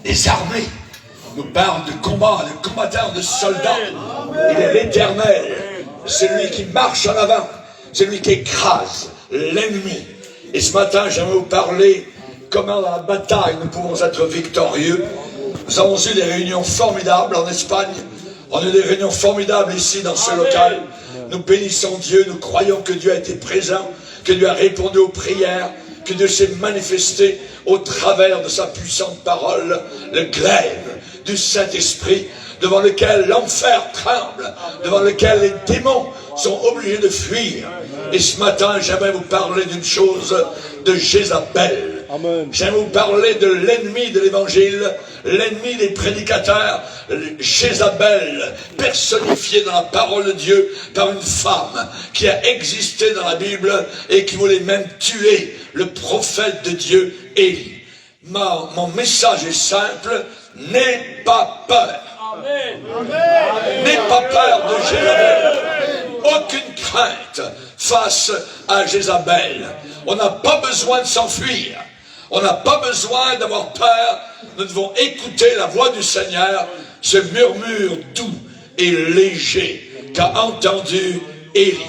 des armées, nous parle de combat, de combattants, de soldats. Il est l'Éternel, celui qui marche en avant, celui qui écrase l'ennemi. Et ce matin, j'aimerais vous parler comment dans la bataille nous pouvons être victorieux. Nous avons eu des réunions formidables en Espagne. On a eu des réunions formidables ici dans ce local. Nous bénissons Dieu, nous croyons que Dieu a été présent, que Dieu a répondu aux prières, que Dieu s'est manifesté au travers de sa puissante parole, le glaive du Saint-Esprit, devant lequel l'enfer tremble, devant lequel les démons sont obligés de fuir. Et ce matin, j'aimerais vous parler d'une chose, de Jézabel. J'aimerais vous parler de l'ennemi de l'évangile, l'ennemi des prédicateurs, Jézabel, personnifiée dans la parole de Dieu par une femme qui a existé dans la Bible et qui voulait même tuer le prophète de Dieu, Élie. Mon message est simple, n'aie pas peur. N'aie pas peur de Jézabel. Aucune crainte face à Jézabel. On n'a pas besoin de s'enfuir. On n'a pas besoin d'avoir peur. Nous devons écouter la voix du Seigneur, ce murmure doux et léger qu'a entendu Élie.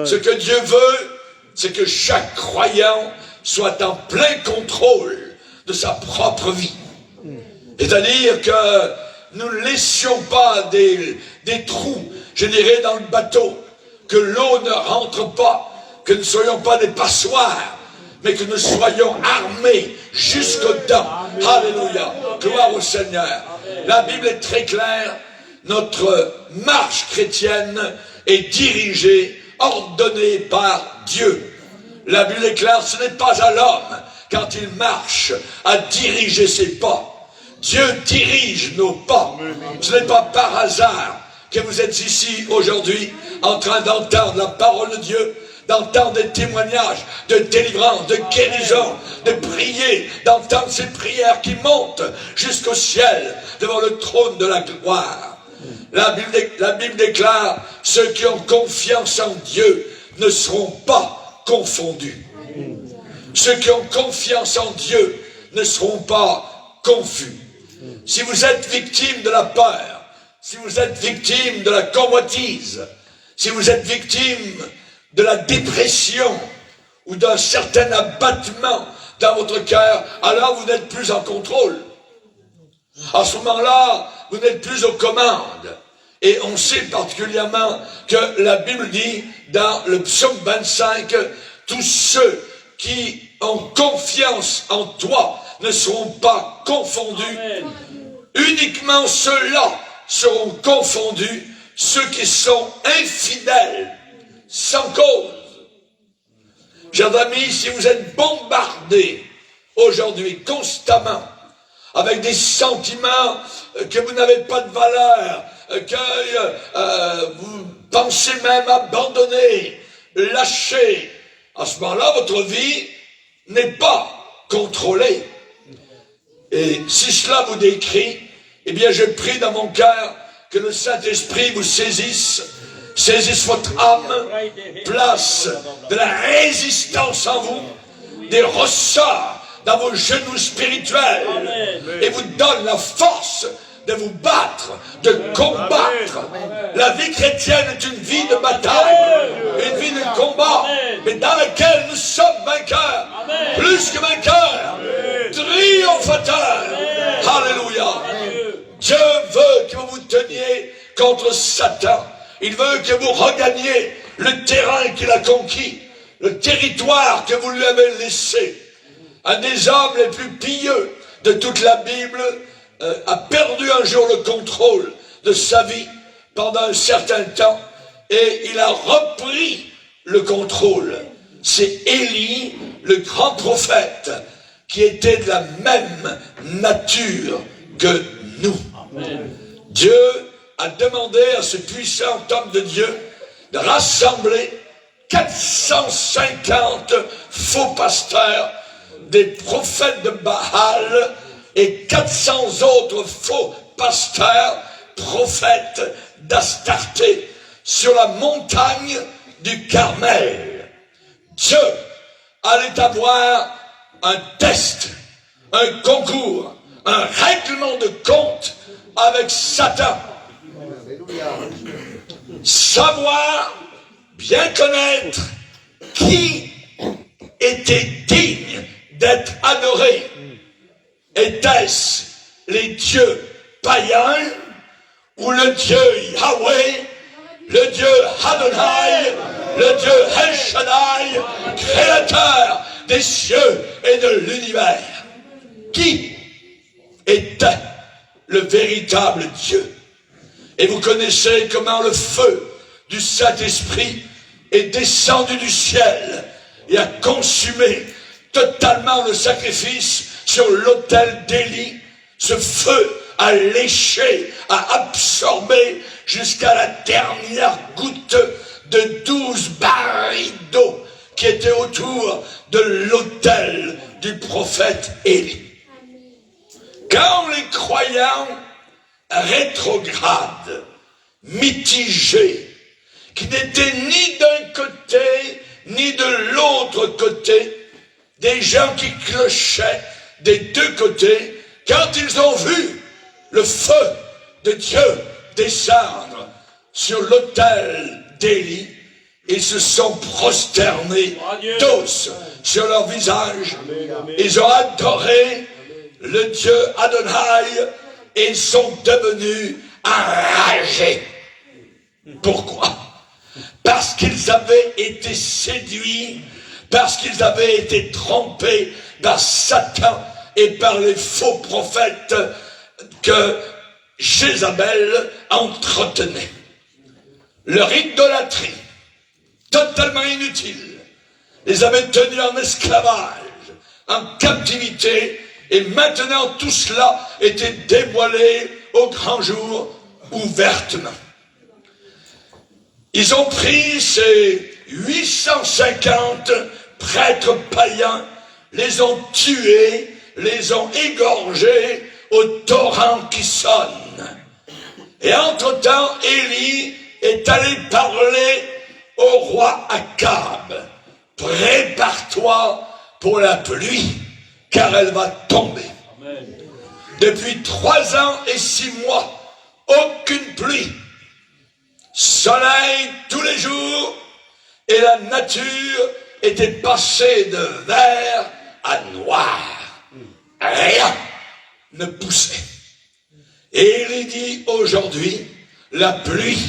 Ce que Dieu veut, c'est que chaque croyant soit en plein contrôle de sa propre vie. C'est-à-dire que nous ne laissions pas des trous, je dirais, dans le bateau, que l'eau ne rentre pas, que nous ne soyons pas des passoires, mais que nous soyons armés jusqu'aux dents. Alléluia. Gloire au Seigneur. La Bible est très claire. Notre marche chrétienne est dirigée, ordonnée par Dieu. La Bible est claire, ce n'est pas à l'homme, quand il marche, à diriger ses pas. Dieu dirige nos pas. Ce n'est pas par hasard que vous êtes ici aujourd'hui en train d'entendre la parole de Dieu, d'entendre des témoignages de délivrance, de guérison, de prier, d'entendre ces prières qui montent jusqu'au ciel devant le trône de la gloire. La Bible déclare, ceux qui ont confiance en Dieu ne seront pas confondus. Ceux qui ont confiance en Dieu ne seront pas confus. Si vous êtes victime de la peur, si vous êtes victime de la convoitise, si vous êtes victime de la dépression ou d'un certain abattement dans votre cœur, alors vous n'êtes plus en contrôle. À ce moment-là, vous n'êtes plus aux commandes. Et on sait particulièrement que la Bible dit dans le psaume 25, tous ceux qui ont confiance en toi ne seront pas confondus. Amen. Uniquement ceux-là seront confondus, ceux qui sont infidèles, sans cause. Chers amis, si vous êtes bombardés aujourd'hui constamment avec des sentiments que vous n'avez pas de valeur, que vous pensez même abandonner, lâcher, à ce moment-là, votre vie n'est pas contrôlée. Et si cela vous décrit, eh bien je prie dans mon cœur que le Saint-Esprit vous saisisse votre âme, place de la résistance en vous, des ressorts dans vos genoux spirituels, et vous donne la force de vous battre, de combattre. La vie chrétienne est une vie de bataille, une vie de combat, mais dans laquelle nous sommes vainqueurs, plus que vainqueurs, triomphateurs. Alléluia. Dieu veut que vous vous teniez contre Satan. Il veut que vous regagniez le terrain qu'il a conquis, le territoire que vous lui avez laissé. Un des hommes les plus pieux de toute la Bible a perdu un jour le contrôle de sa vie pendant un certain temps et il a repris le contrôle. C'est Élie, le grand prophète, qui était de la même nature que nous. Amen. Dieu a demandé à ce puissant homme de Dieu de rassembler 450 faux pasteurs, des prophètes de Baal et 400 autres faux pasteurs, prophètes d'Astarté, sur la montagne du Carmel. Dieu allait avoir un test, un concours, un règlement de compte avec Satan. Savoir, bien connaître qui était digne d'être adoré. Était-ce les dieux païens ou le Dieu Yahweh, le Dieu Adonai, le Dieu El Shaddai, créateur des cieux et de l'univers? Qui était le véritable Dieu? Et vous connaissez comment le feu du Saint-Esprit est descendu du ciel et a consumé totalement le sacrifice sur l'autel d'Élie. Ce feu a léché, a absorbé jusqu'à la dernière goutte de 12 barils d'eau qui étaient autour de l'autel du prophète Élie. Quand les croyants rétrogrades, mitigés, qui n'étaient ni d'un côté ni de l'autre côté, des gens qui clochaient des deux côtés, quand ils ont vu le feu de Dieu descendre sur l'autel d'Élie, ils se sont prosternés tous sur leur visage. Ils ont adoré le Dieu Adonai et ils sont devenus enragés. Pourquoi? Parce qu'ils avaient été séduits, parce qu'ils avaient été trompés par Satan et par les faux prophètes que Jézabel entretenait. Leur idolâtrie, totalement inutile, les avait tenus en esclavage, en captivité, et maintenant tout cela était dévoilé au grand jour, ouvertement. Ils ont pris ces 850 prêtres païens, les ont tués, les ont égorgés au torrent qui sonne. Et entre-temps, Élie est allé parler au roi Akab. Prépare-toi pour la pluie, car elle va tomber. Amen. Depuis 3 ans et 6 mois, aucune pluie. Soleil tous les jours, et la nature était passée de vert à noir. Rien ne poussait. Et il dit aujourd'hui, la pluie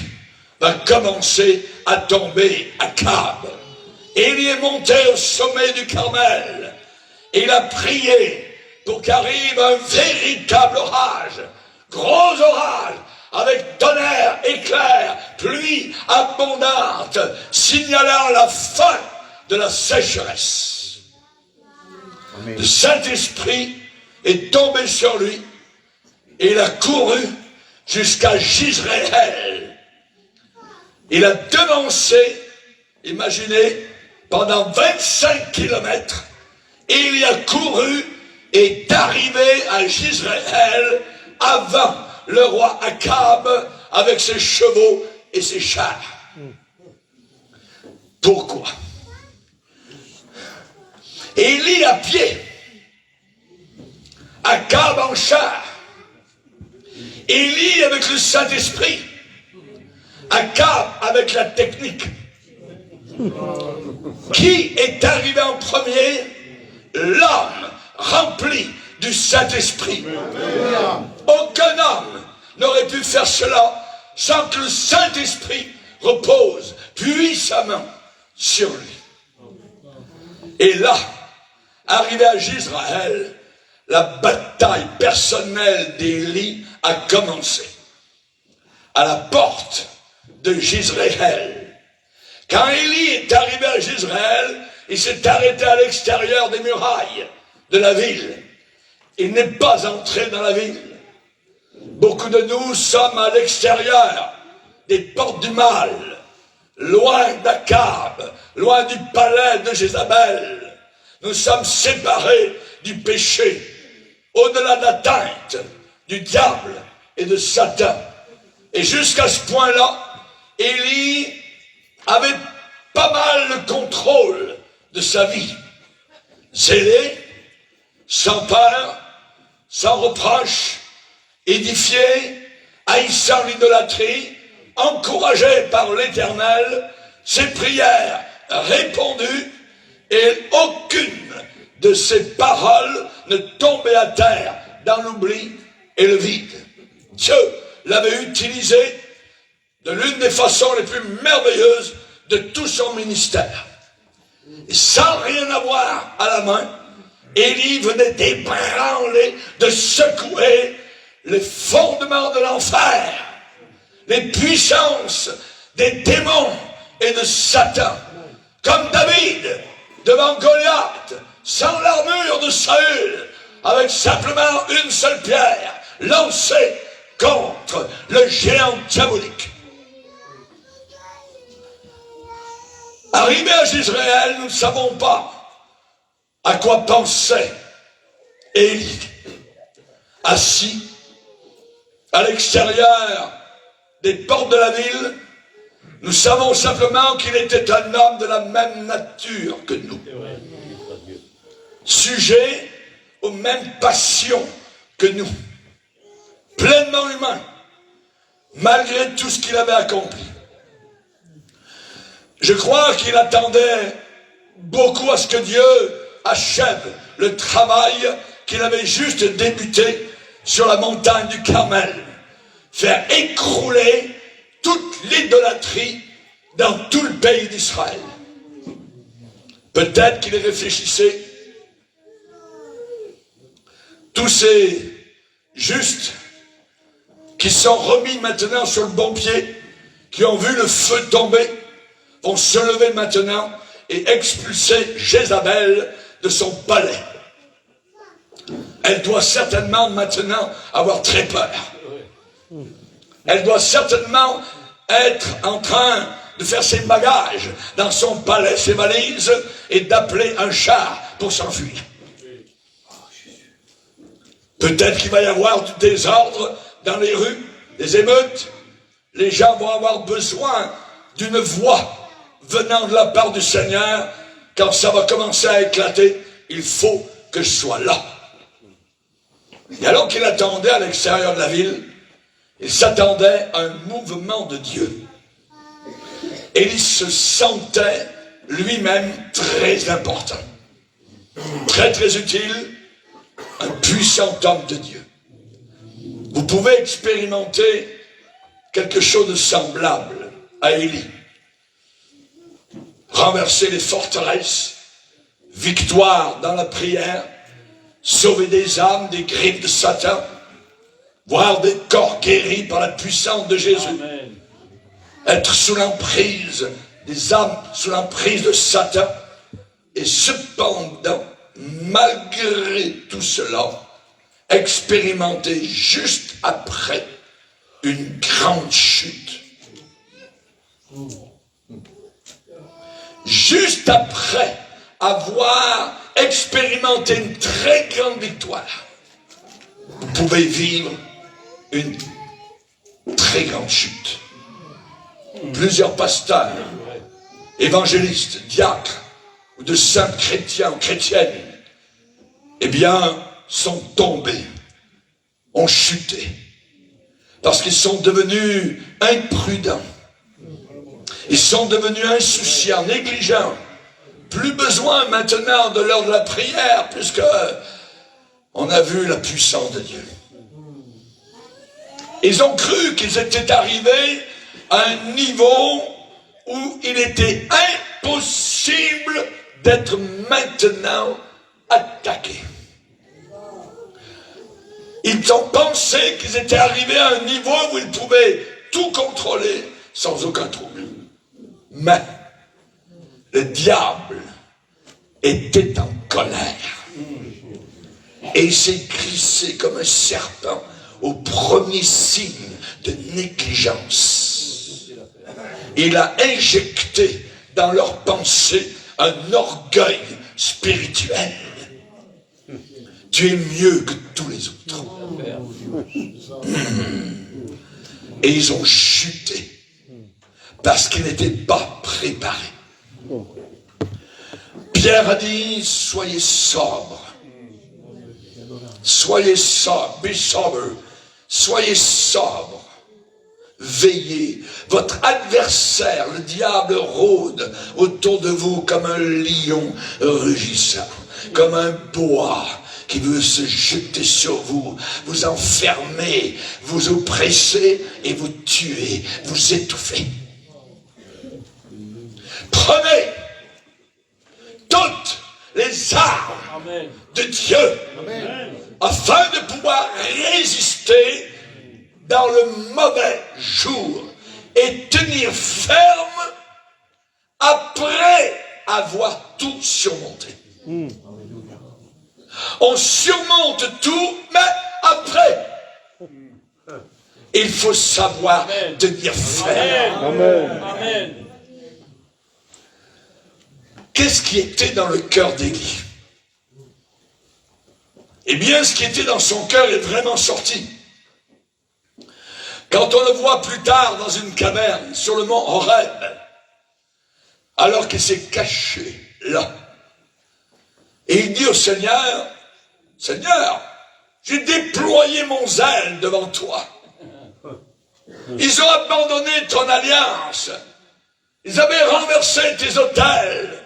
va commencer à tomber à Akab. Et il est monté au sommet du Carmel. Et il a prié pour qu'arrive un véritable orage, gros orage, avec tonnerre, éclair, pluie abondante, signalant la fin de la sécheresse. Amen. Le Saint-Esprit est tombé sur lui et il a couru jusqu'à Jizréel. Il a devancé, imaginez, pendant 25 kilomètres, et il y a couru et est arrivé à Jizréel avant le roi Akab avec ses chevaux et ses chars. Pourquoi? Élie à pied, Akab en char, Élie avec le Saint-Esprit, Akab avec la technique. Qui est arrivé en premier? L'homme rempli du Saint-Esprit. Aucun homme n'aurait pu faire cela sans que le Saint-Esprit repose puissamment sur lui. Et là, arrivé à Jizréel, la bataille personnelle d'Élie a commencé. À la porte de Jizréel. Quand Élie est arrivé à Jizréel, il s'est arrêté à l'extérieur des murailles de la ville. Il n'est pas entré dans la ville. Beaucoup de nous sommes à l'extérieur des portes du mal, loin d'Akab, loin du palais de Jézabel. Nous sommes séparés du péché, au-delà de l'atteinte du diable et de Satan. Et jusqu'à ce point-là, Élie avait pas mal le contrôle de sa vie. Zélé, sans peur, sans reproche, édifié, haïssant l'idolâtrie, encouragé par l'Éternel, ses prières répondues, et aucune de ses paroles ne tombait à terre dans l'oubli et le vide. Dieu l'avait utilisé de l'une des façons les plus merveilleuses de tout son ministère. Et sans rien avoir à la main, Élie venait d'ébranler, de secouer les fondements de l'enfer, les puissances des démons et de Satan, comme David devant Goliath, sans l'armure de Saül, avec simplement une seule pierre lancée contre le géant diabolique. Arrivé à Jezréel, nous ne savons pas à quoi pensait Élie, assis à l'extérieur des portes de la ville. Nous savons simplement qu'il était un homme de la même nature que nous, sujet aux mêmes passions que nous, pleinement humain, malgré tout ce qu'il avait accompli. Je crois qu'il attendait beaucoup à ce que Dieu achève le travail qu'il avait juste débuté sur la montagne du Carmel, faire écrouler toute l'idolâtrie dans tout le pays d'Israël. Peut-être qu'il réfléchissait, tous ces justes qui sont remis maintenant sur le bon pied, qui ont vu le feu tomber, vont se lever maintenant et expulser Jézabel de son palais. Elle doit certainement maintenant avoir très peur. Elle doit certainement être en train de faire ses bagages dans son palais, ses valises, et d'appeler un char pour s'enfuir. Peut-être qu'il va y avoir du désordre dans les rues, des émeutes. Les gens vont avoir besoin d'une voix venant de la part du Seigneur. Quand ça va commencer à éclater, il faut que je sois là. Et alors qu'il attendait à l'extérieur de la ville, il s'attendait à un mouvement de Dieu. Et il se sentait lui-même très important, très très utile, un puissant homme de Dieu. Vous pouvez expérimenter quelque chose de semblable à Élie. Renverser les forteresses, victoire dans la prière, sauver des âmes des griffes de Satan, voir des corps guéris par la puissance de Jésus. Amen. Être sous l'emprise des âmes, sous l'emprise de Satan, et cependant, malgré tout cela, expérimenter juste après une grande chute. Juste après avoir expérimenté une très grande victoire, vous pouvez vivre une très grande chute. Plusieurs pasteurs, évangélistes, diacres, ou de saints chrétiens ou chrétiennes, eh bien, sont tombés, ont chuté, parce qu'ils sont devenus imprudents. Ils sont devenus insouciants, négligents. Plus besoin maintenant de l'heure de la prière, puisque on a vu la puissance de Dieu. Ils ont cru qu'ils étaient arrivés à un niveau où il était impossible d'être maintenant attaqués. Ils ont pensé qu'ils étaient arrivés à un niveau où ils pouvaient tout contrôler sans aucun trouble. Mais le diable était en colère et il s'est glissé comme un serpent au premier signe de négligence. Il a injecté dans leurs pensées un orgueil spirituel. Tu es mieux que tous les autres. Et ils ont chuté parce qu'ils n'étaient pas préparés. Pierre a dit, soyez sobres. Soyez sobre, be sober. Soyez sobre. Veillez. Votre adversaire, le diable, rôde autour de vous comme un lion rugissant, comme un boa qui veut se jeter sur vous, vous enfermer, vous oppresser et vous tuer, vous étouffer. Prenez toutes les armes de Dieu afin de pouvoir résister dans le mauvais jour et tenir ferme après avoir tout surmonté. On surmonte tout, mais après, il faut savoir tenir ferme. Amen. Amen. Qu'est-ce qui était dans le cœur d'Élie? Eh bien, ce qui était dans son cœur est vraiment sorti. Quand on le voit plus tard dans une caverne sur le mont Horeb, alors qu'il s'est caché là, et il dit au Seigneur, Seigneur, j'ai déployé mon zèle devant toi. Ils ont abandonné ton alliance. Ils avaient renversé tes autels.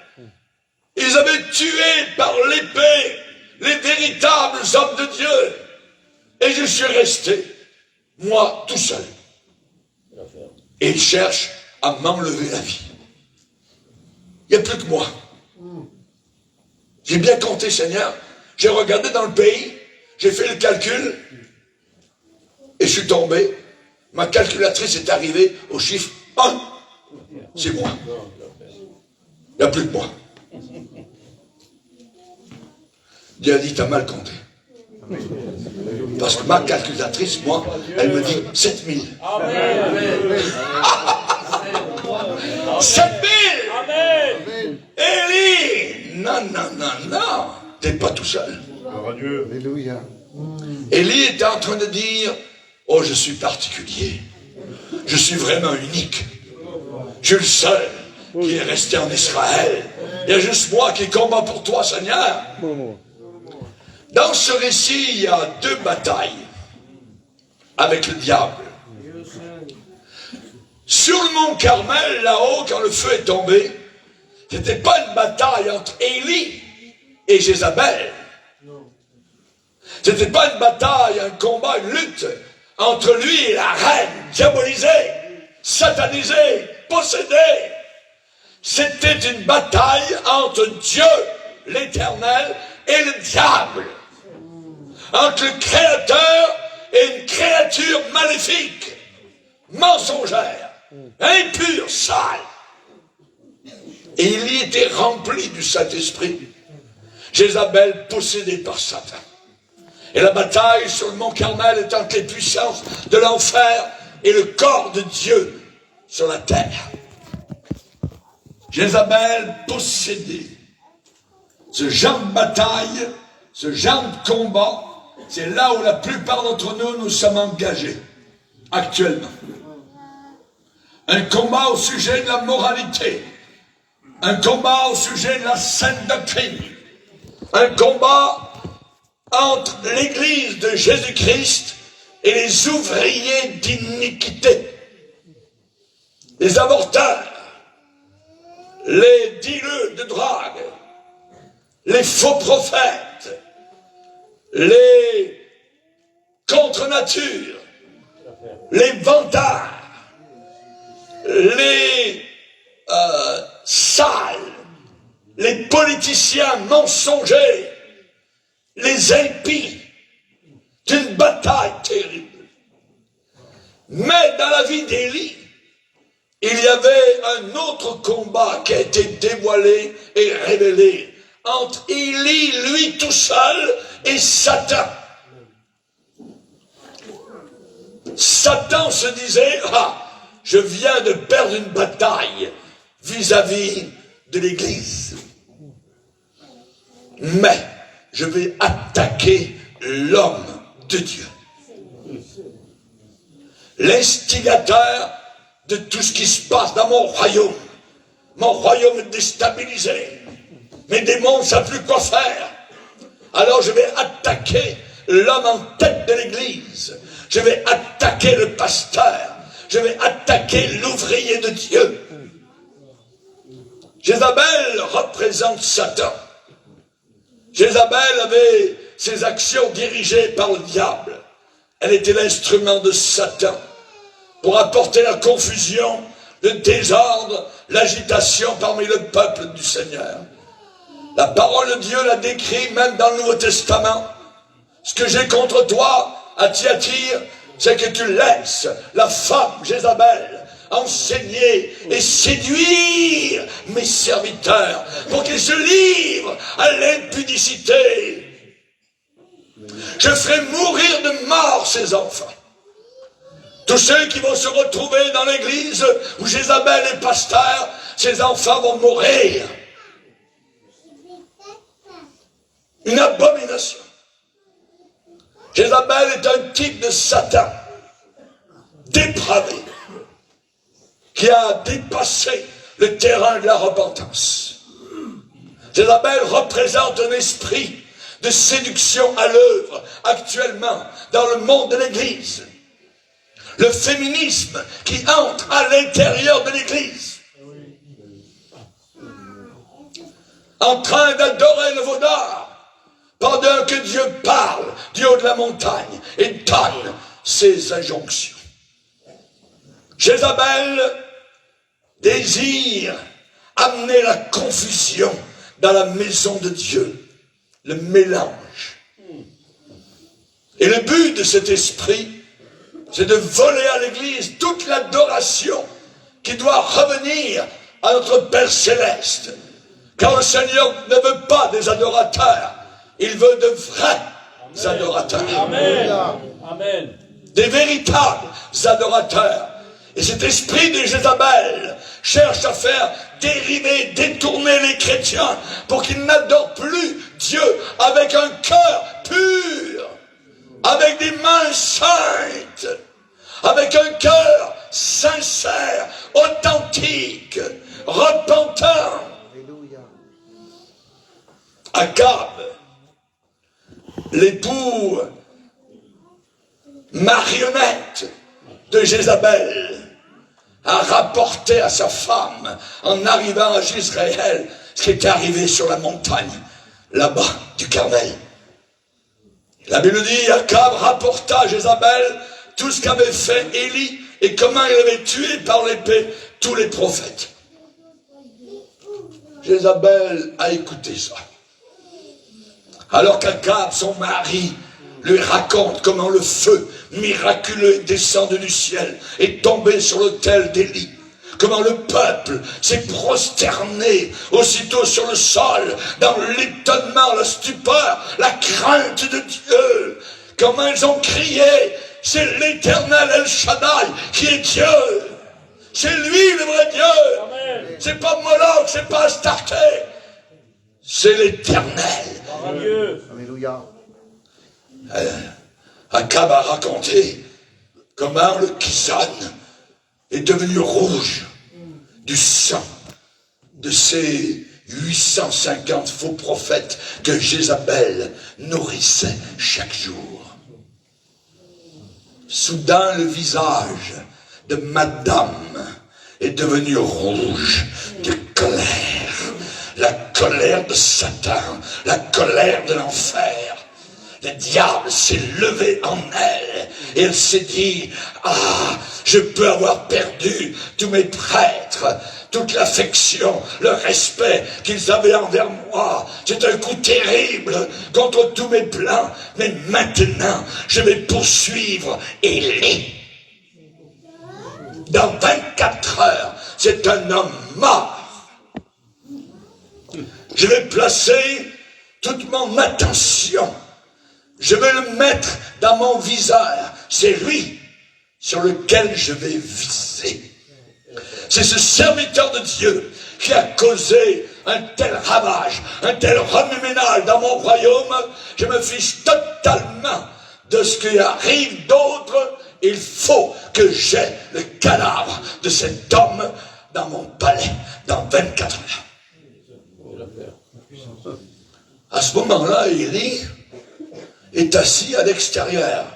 Ils avaient tué par l'épée les véritables hommes de Dieu. Et je suis resté, moi, tout seul. Et ils cherchent à m'enlever la vie. Il n'y a plus que moi. J'ai bien compté, Seigneur. J'ai regardé dans le pays, j'ai fait le calcul, et je suis tombé. Ma calculatrice est arrivée au chiffre 1. C'est moi. Il n'y a plus que moi. Dieu a dit, t'as mal compté. Parce que ma calculatrice, moi, elle me dit 7000. 7000. Élie, non. T'es pas tout seul. Alléluia. Élie était en train de dire, oh, je suis particulier. Je suis vraiment unique. Je suis le seul qui est resté en Israël. Il y a juste moi qui combat pour toi, Seigneur. Dans ce récit, il y a 2 batailles avec le diable. Sur le mont Carmel, là-haut, quand le feu est tombé, c'était pas une bataille entre Élie et Jézabel. C'était pas une bataille, un combat, une lutte entre lui et la reine, diabolisée, satanisée, possédée. C'était une bataille entre Dieu, l'Éternel, et le diable. Entre le Créateur et une créature maléfique, mensongère, impure, sale. Et il y était rempli du Saint-Esprit. Jézabel possédée par Satan. Et la bataille sur le mont Carmel est entre les puissances de l'enfer et le corps de Dieu sur la terre. Jézabel possédée. Ce genre de bataille, ce genre de combat, c'est là où la plupart d'entre nous sommes engagés, actuellement. Un combat au sujet de la moralité. Un combat au sujet de la sainte doctrine. Un combat entre l'Église de Jésus-Christ et les ouvriers d'iniquité. Les avorteurs, les dealers de drogue, les faux prophètes, les contre-natures, les vantards, les sales, les politiciens mensongers, les impies, d'une bataille terrible. Mais dans la vie d'Élie, il y avait un autre combat qui a été dévoilé et révélé entre Élie, lui tout seul, et Satan. Satan se disait, je viens de perdre une bataille vis-à-vis de l'Église. Mais je vais attaquer l'homme de Dieu. L'instigateur de tout ce qui se passe dans mon royaume. Mon royaume est déstabilisé. Mes démons ne savent plus quoi faire. Alors je vais attaquer l'homme en tête de l'église. Je vais attaquer le pasteur. Je vais attaquer l'ouvrier de Dieu. Jézabel représente Satan. Jézabel avait ses actions dirigées par le diable. Elle était l'instrument de Satan pour apporter la confusion, le désordre, l'agitation parmi le peuple du Seigneur. La parole de Dieu la décrit même dans le Nouveau Testament. Ce que j'ai contre toi, à Thyatire, c'est que tu laisses la femme Jézabel enseigner et séduire mes serviteurs pour qu'ils se livrent à l'impudicité. Je ferai mourir de mort ces enfants. Tous ceux qui vont se retrouver dans l'église où Jézabel est pasteur, ces enfants vont mourir. Une abomination. Jézabel est un type de Satan, dépravé, qui a dépassé le terrain de la repentance. Jézabel représente un esprit de séduction à l'œuvre actuellement dans le monde de l'Église. Le féminisme qui entre à l'intérieur de l'Église, en train d'adorer le veau d'or, pendant que Dieu parle du haut de la montagne et donne ses injonctions. Jézabel désire amener la confusion dans la maison de Dieu, le mélange. Et le but de cet esprit, c'est de voler à l'Église toute l'adoration qui doit revenir à notre Père Céleste. Car le Seigneur ne veut pas des adorateurs, il veut de vrais adorateurs. Amen. Amen. Des véritables adorateurs. Et cet esprit de Jézabel cherche à faire dériver, détourner les chrétiens pour qu'ils n'adorent plus Dieu avec un cœur pur, avec des mains saintes, avec un cœur sincère, authentique, repentant. Akab, l'époux marionnette de Jézabel, a rapporté à sa femme, en arrivant à Jezréel, ce qui était arrivé sur la montagne, là-bas, du Carmel. La Bible dit, Akab rapporta à Jézabel tout ce qu'avait fait Élie et comment il avait tué par l'épée tous les prophètes. Jézabel a écouté ça. Alors qu'Akab, son mari, lui raconte comment le feu miraculeux descend du ciel et tombé sur l'autel d'Élie. Comment le peuple s'est prosterné aussitôt sur le sol, dans l'étonnement, la stupeur, la crainte de Dieu. Comment ils ont crié, c'est l'Éternel El Shaddai qui est Dieu. C'est lui le vrai Dieu. C'est pas Moloch, c'est pas Astarté. C'est l'Éternel. Alléluia. Akab a raconté comment le Kison est devenu rouge du sang de ces 850 faux prophètes que Jézabel nourrissait chaque jour. Soudain, le visage de Madame est devenu rouge de colère. La colère de Satan, la colère de l'enfer. Le diable s'est levé en elle et elle s'est dit, ah, je peux avoir perdu tous mes prêtres, toute l'affection, le respect qu'ils avaient envers moi. C'est un coup terrible contre tous mes plans, mais maintenant, je vais poursuivre Élie. Dans 24 heures, c'est un homme mort. Je vais placer toute mon attention. Je vais le mettre dans mon viseur. C'est lui sur lequel je vais viser. C'est ce serviteur de Dieu qui a causé un tel ravage, un tel remue-ménage dans mon royaume. Je me fiche totalement de ce qui arrive d'autre. Il faut que j'aie le cadavre de cet homme dans mon palais dans 24 heures. À ce moment-là, Élie, est assis à l'extérieur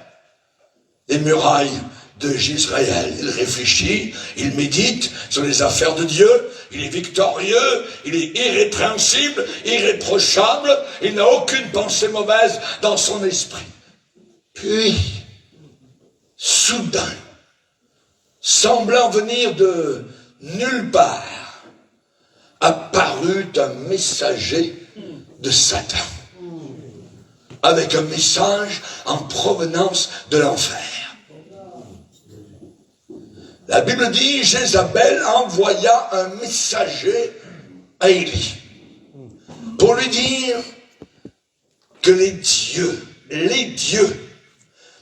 des murailles d'Israël. Il réfléchit, il médite sur les affaires de Dieu, il est victorieux, il est irrépréhensible, irréprochable, il n'a aucune pensée mauvaise dans son esprit. Puis, soudain, semblant venir de nulle part, apparut un messager de Satan, avec un message en provenance de l'enfer. La Bible dit, Jézabel envoya un messager à Élie pour lui dire que les dieux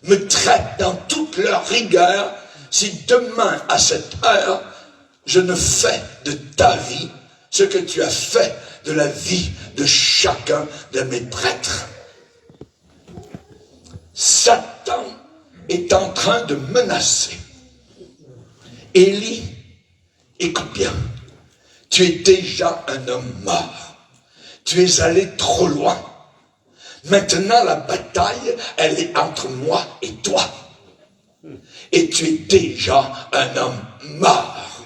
me traitent dans toute leur rigueur si demain à cette heure je ne fais de ta vie ce que tu as fait de la vie de chacun de mes prêtres. Satan est en train de menacer. Élie, écoute bien, tu es déjà un homme mort. Tu es allé trop loin. Maintenant, la bataille, elle est entre moi et toi. Et tu es déjà un homme mort.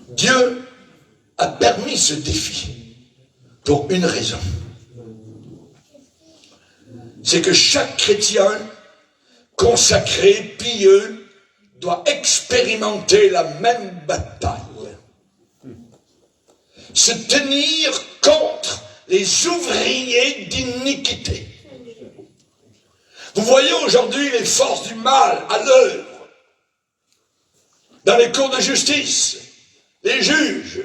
Dieu a permis ce défi pour une raison. C'est que chaque chrétien consacré, pieux, doit expérimenter la même bataille. Se tenir contre les ouvriers d'iniquité. Vous voyez aujourd'hui les forces du mal à l'œuvre. Dans les cours de justice, les juges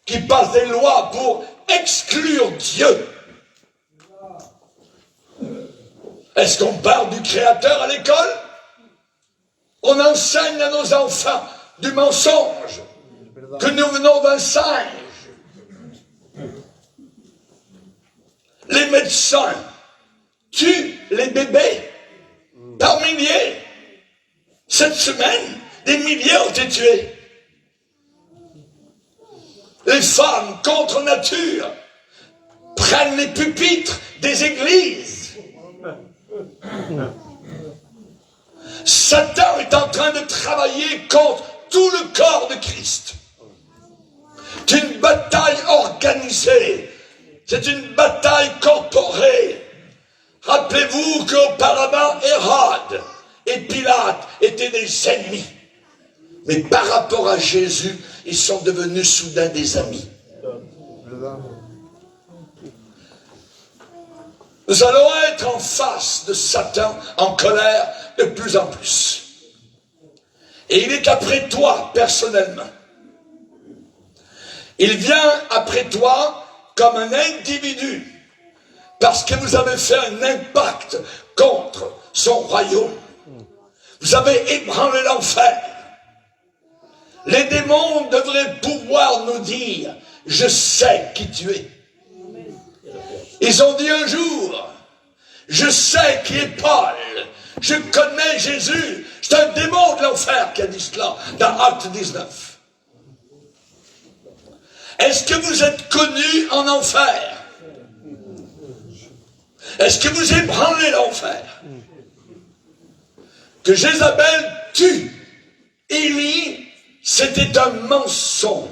qui passent des lois pour exclure Dieu. Est-ce qu'on parle du Créateur à l'école? On enseigne à nos enfants du mensonge, que nous venons d'un singe. Les médecins tuent les bébés par milliers. Cette semaine, des milliers ont été tués. Les femmes contre nature prennent les pupitres des églises. Satan est en train de travailler contre tout le corps de Christ. C'est une bataille organisée. C'est une bataille corporelle. Rappelez-vous qu'auparavant, Hérode et Pilate étaient des ennemis. Mais par rapport à Jésus, ils sont devenus soudain des amis. Nous allons être en face de Satan, en colère, de plus en plus. Et il est après toi, personnellement. Il vient après toi comme un individu, parce que vous avez fait un impact contre son royaume. Vous avez ébranlé l'enfer. Les démons devraient pouvoir nous dire, je sais qui tu es. Ils ont dit un jour, je sais qui est Paul, je connais Jésus. C'est un démon de l'enfer qui a dit cela dans Acte 19. Est-ce que vous êtes connus en enfer? Est-ce que vous ébranlez l'enfer? Que Jézabel tue Élie, c'était un mensonge.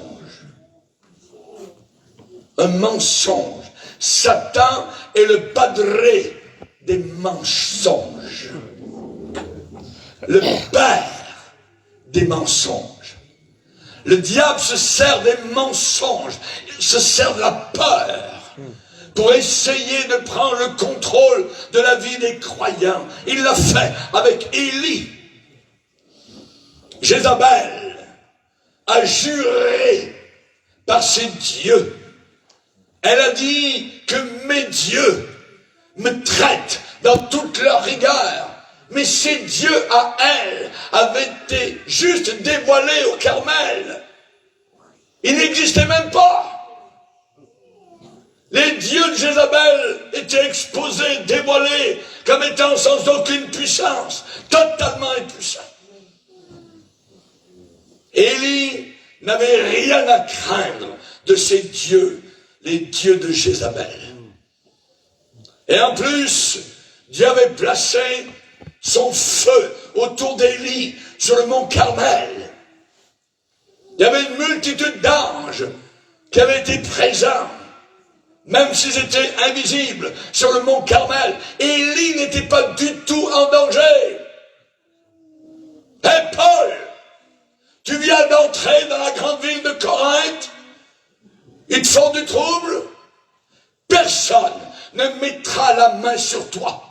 Un mensonge. Satan est le padré des mensonges. Le père des mensonges. Le diable se sert des mensonges, il se sert de la peur pour essayer de prendre le contrôle de la vie des croyants. Il l'a fait avec Élie. Jézabel a juré par ses dieux. Elle a dit que mes dieux me traitent dans toute leur rigueur. Mais ces dieux à elle avaient été juste dévoilés au Carmel. Ils n'existaient même pas. Les dieux de Jézabel étaient exposés, dévoilés, comme étant sans aucune puissance, totalement impuissants. Élie n'avait rien à craindre de ces dieux, les dieux de Jézabel. Et en plus, Dieu avait placé son feu autour d'Élie sur le mont Carmel. Il y avait une multitude d'anges qui avaient été présents, même s'ils étaient invisibles sur le mont Carmel. Élie n'était pas du tout en danger. Et Paul, tu viens d'entrer dans la grande ville de Corinthe, ils te font du trouble, personne ne mettra la main sur toi.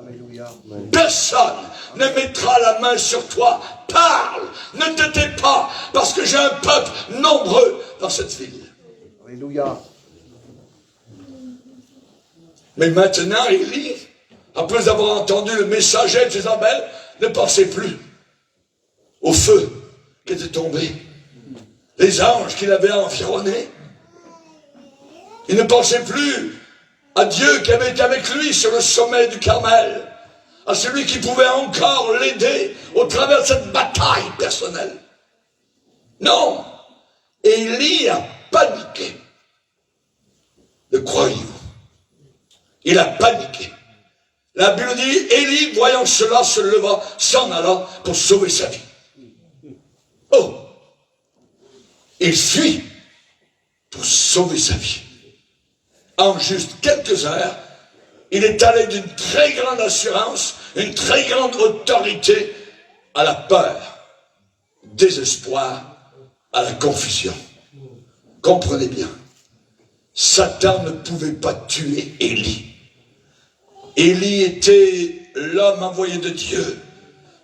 Alléluia. Personne ne mettra la main sur toi. Parle, ne te tais pas, parce que j'ai un peuple nombreux dans cette ville. Alléluia. Mais maintenant, Élie, après avoir entendu le messager de Jézabel, ne pensait plus au feu qui était tombé, les anges qui l'avaient environné. Il ne pensait plus à Dieu qui avait été avec lui sur le sommet du Carmel, à celui qui pouvait encore l'aider au travers de cette bataille personnelle. Non, Élie a paniqué. Le croyez-vous? Il a paniqué. La Bible dit, Élie, voyant cela, se leva, s'en alla pour sauver sa vie. Oh! Il fuit pour sauver sa vie. En juste quelques heures, il est allé d'une très grande assurance, une très grande autorité, à la peur, désespoir, à la confusion. Comprenez bien, Satan ne pouvait pas tuer Élie. Élie était l'homme envoyé de Dieu,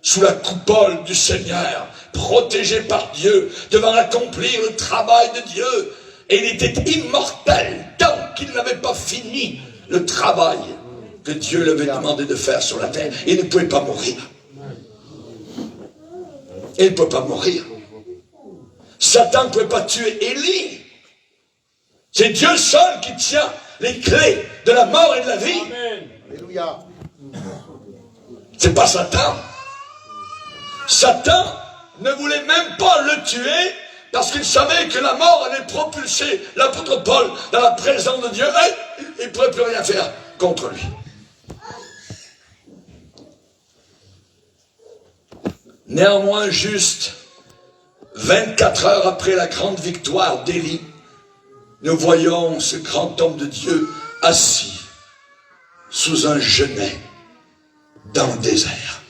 sous la coupole du Seigneur, protégé par Dieu, devant accomplir le travail de Dieu. Et il était immortel tant qu'il n'avait pas fini le travail que Dieu lui avait demandé de faire sur la terre. Il ne pouvait pas mourir. Il ne peut pas mourir. Satan ne pouvait pas tuer Élie. C'est Dieu seul qui tient les clés de la mort et de la vie. Amen. Alléluia. C'est pas Satan. Satan ne voulait même pas le tuer parce qu'il savait que la mort allait propulser l'apôtre Paul dans la présence de Dieu. Et il ne pourrait plus rien faire contre lui. Néanmoins, juste 24 heures après la grande victoire d'Élie, nous voyons ce grand homme de Dieu assis sous un genêt dans le désert.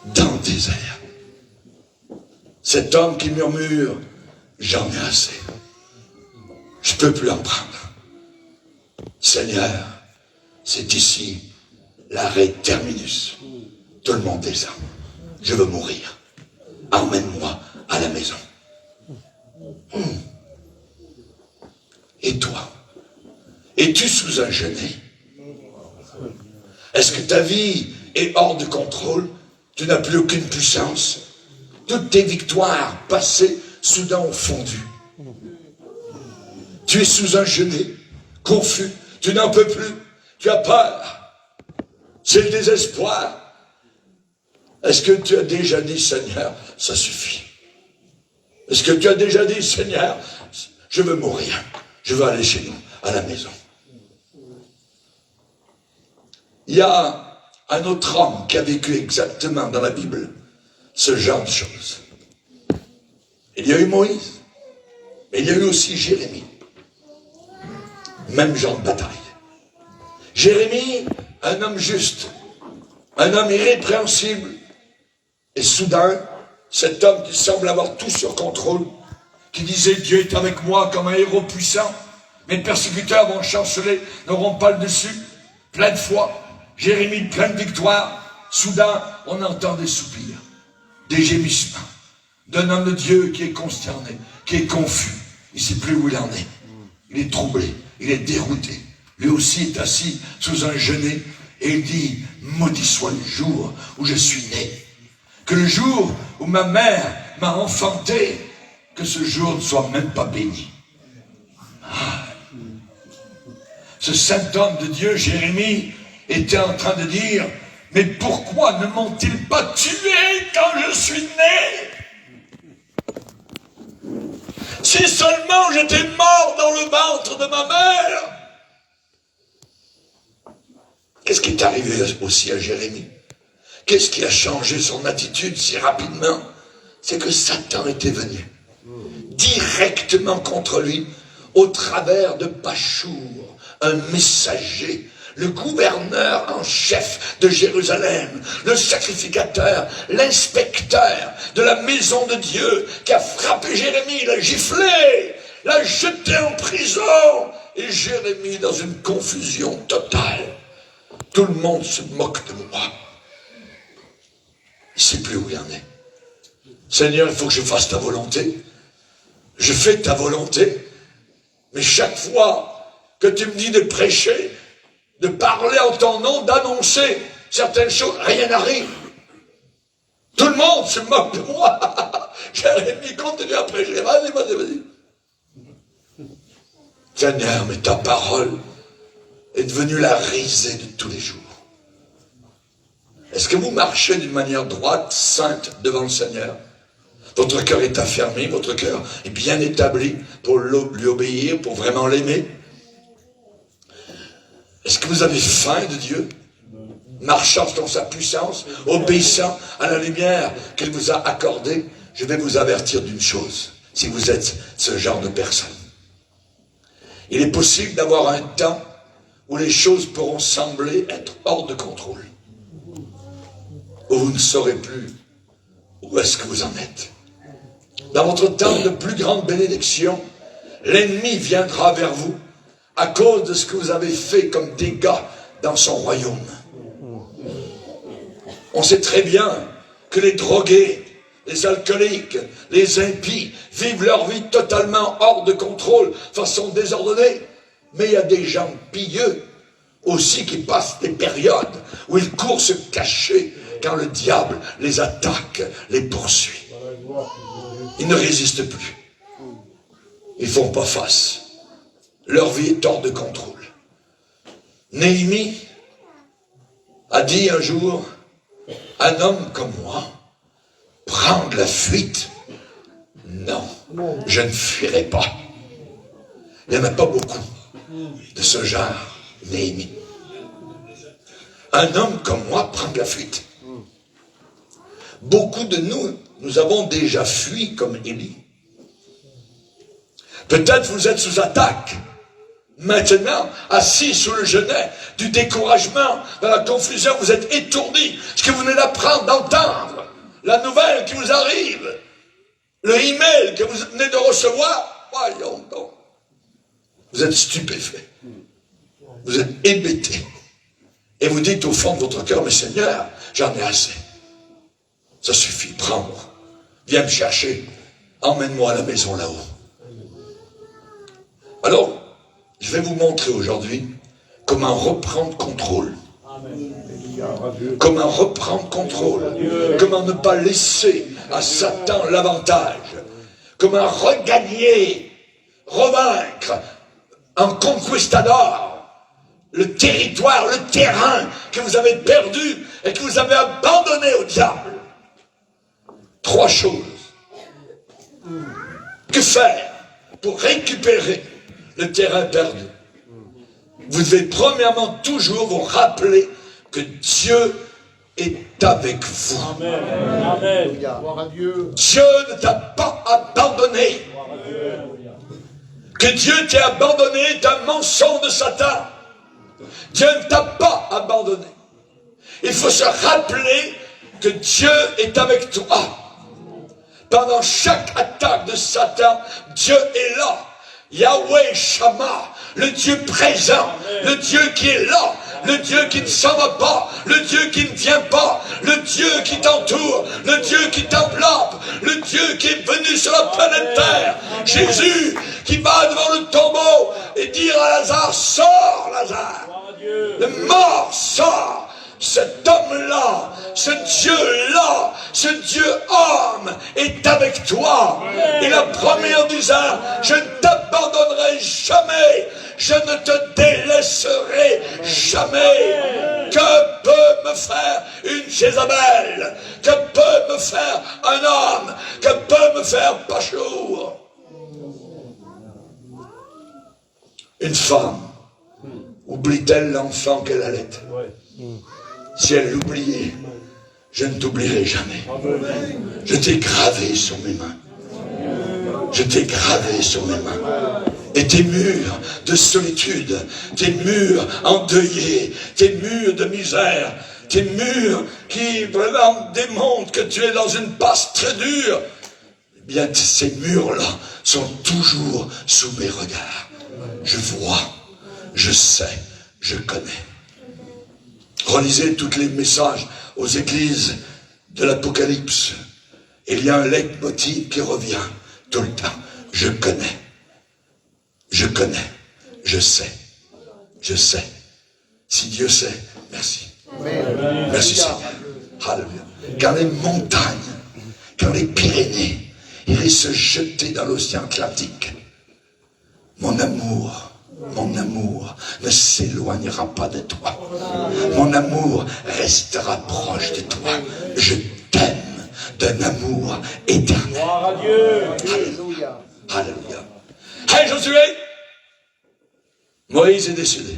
Dans le désert. Cet homme qui murmure, j'en ai assez. Je ne peux plus en prendre. Seigneur, c'est ici l'arrêt terminus. Tout le monde descend. Je veux mourir. Emmène-moi à la maison. Et toi, es-tu sous un genêt? Est-ce que ta vie est hors de contrôle? Tu n'as plus aucune puissance? Toutes tes victoires passées, soudain ont fondu. Tu es sous un genêt, confus, tu n'en peux plus, tu as peur. C'est le désespoir. Est-ce que tu as déjà dit, Seigneur, ça suffit? Est-ce que tu as déjà dit, Seigneur, je veux mourir, je veux aller chez nous, à la maison? Il y a un autre homme qui a vécu exactement dans la Bible ce genre de choses. Il y a eu Moïse, mais il y a eu aussi Jérémie. Même genre de bataille. Jérémie, un homme juste, un homme irrépréhensible, et soudain, cet homme qui semble avoir tout sur contrôle, qui disait Dieu est avec moi comme un héros puissant, mes persécuteurs vont chanceler, n'auront pas le dessus, plein de foi, Jérémie plein de victoire, soudain on entend des soupirs, des gémissements, d'un homme de Dieu qui est consterné, qui est confus, il ne sait plus où il en est, il est troublé, il est dérouté, lui aussi est assis sous un genêt et il dit maudit soit le jour où je suis né. Que le jour où ma mère m'a enfanté, que ce jour ne soit même pas béni. Ah. Ce saint homme de Dieu, Jérémie, était en train de dire, mais pourquoi ne m'ont-ils pas tué quand je suis né? Si seulement j'étais mort dans le ventre de ma mère, Qu'est-ce qui est arrivé aussi à Jérémie? Qu'est-ce qui a changé son attitude si rapidement? C'est que Satan était venu directement contre lui au travers de Pachour, un messager, le gouverneur en chef de Jérusalem, le sacrificateur, l'inspecteur de la maison de Dieu, qui a frappé Jérémie, l'a giflé, l'a jeté en prison, et Jérémie dans une confusion totale. Tout le monde se moque de moi. Il ne sait plus où il en est. Seigneur, il faut que je fasse ta volonté. Je fais ta volonté. Mais chaque fois que tu me dis de prêcher, de parler en ton nom, d'annoncer certaines choses, rien n'arrive. Tout le monde se moque de moi. Jérémie continue à prêcher. Vas-y, vas-y, vas-y. Seigneur, mais ta parole est devenue la risée de tous les jours. Est-ce que vous marchez d'une manière droite, sainte, devant le Seigneur? Votre cœur est affermi, votre cœur est bien établi pour lui obéir, pour vraiment l'aimer? Est-ce que vous avez faim de Dieu? Marchant dans sa puissance, obéissant à la lumière qu'il vous a accordée? Je vais vous avertir d'une chose, si vous êtes ce genre de personne. Il est possible d'avoir un temps où les choses pourront sembler être hors de contrôle, où vous ne saurez plus où est-ce que vous en êtes. Dans votre temps de plus grande bénédiction, l'ennemi viendra vers vous à cause de ce que vous avez fait comme dégâts dans son royaume. On sait très bien que les drogués, les alcooliques, les impies vivent leur vie totalement hors de contrôle, façon désordonnée. Mais il y a des gens pieux aussi qui passent des périodes où ils courent se cacher quand le diable les attaque, les poursuit. Ils ne résistent plus. Ils ne font pas face. Leur vie est hors de contrôle. Néhémie a dit un jour, un homme comme moi, prendre la fuite? Non, je ne fuirai pas. Il n'y en a pas beaucoup de ce genre, Néhémie. Un homme comme moi prendre la fuite. Beaucoup de nous avons déjà fui comme Élie. Peut-être vous êtes sous attaque. Maintenant, assis sous le genet du découragement, dans la confusion, vous êtes étourdi. Ce que vous venez d'apprendre, d'entendre, la nouvelle qui vous arrive, le email que vous venez de recevoir, voyons donc. Vous êtes stupéfait. Vous êtes hébété. Et vous dites au fond de votre cœur, mais Seigneur, j'en ai assez. Ça suffit, prends-moi. Viens me chercher. Emmène-moi à la maison là-haut. Alors, je vais vous montrer aujourd'hui comment reprendre contrôle. Comment reprendre contrôle. Comment ne pas laisser à Satan l'avantage. Comment regagner, revaincre en conquistador le territoire, le terrain que vous avez perdu et que vous avez abandonné au diable. 3 choses. Que faire pour récupérer le terrain perdu? Vous devez premièrement toujours vous rappeler que Dieu est avec vous. Amen. Amen. Dieu ne t'a pas abandonné. Que Dieu t'ait abandonné est un mensonge de Satan. Dieu ne t'a pas abandonné. Il faut se rappeler que Dieu est avec toi. Pendant chaque attaque de Satan, Dieu est là. Yahweh Shammah, le Dieu présent, le Dieu qui est là, le Dieu qui ne s'en va pas, le Dieu qui ne vient pas, le Dieu qui t'entoure, le Dieu qui t'enveloppe, le Dieu qui est venu sur la planète Terre. Jésus qui va devant le tombeau et dire à Lazare, sors Lazare. Le mort sort. Cet homme-là, ce Dieu-là, ce Dieu-homme est avec toi. Il a promis en disant, je ne t'abandonnerai jamais, je ne te délaisserai jamais. Que peut me faire une Jézabel? Que peut me faire un homme? Que peut me faire Pachour? Une femme Oublie-t-elle l'enfant qu'elle allait? Si elle l'oubliait, je ne t'oublierai jamais. Je t'ai gravé sur mes mains. Je t'ai gravé sur mes mains. Et tes murs de solitude, tes murs endeuillés, tes murs de misère, tes murs qui vraiment démontrent que tu es dans une passe très dure, eh bien ces murs-là sont toujours sous mes regards. Je vois, je sais, je connais. Relisez tous les messages aux églises de l'Apocalypse. Il y a un leitmotiv qui revient tout le temps. Je connais. Je connais, je sais, je sais. Si Dieu sait, merci. Amen. Merci Seigneur. Alléluia. Quand les montagnes, quand les Pyrénées iraient se jeter dans l'océan Atlantique, mon amour ne s'éloignera pas de toi. Mon amour restera proche de toi. Je t'aime d'un amour éternel. Gloire à Dieu. Alléluia. Alléluia. Hey Josué, Moïse est décédé.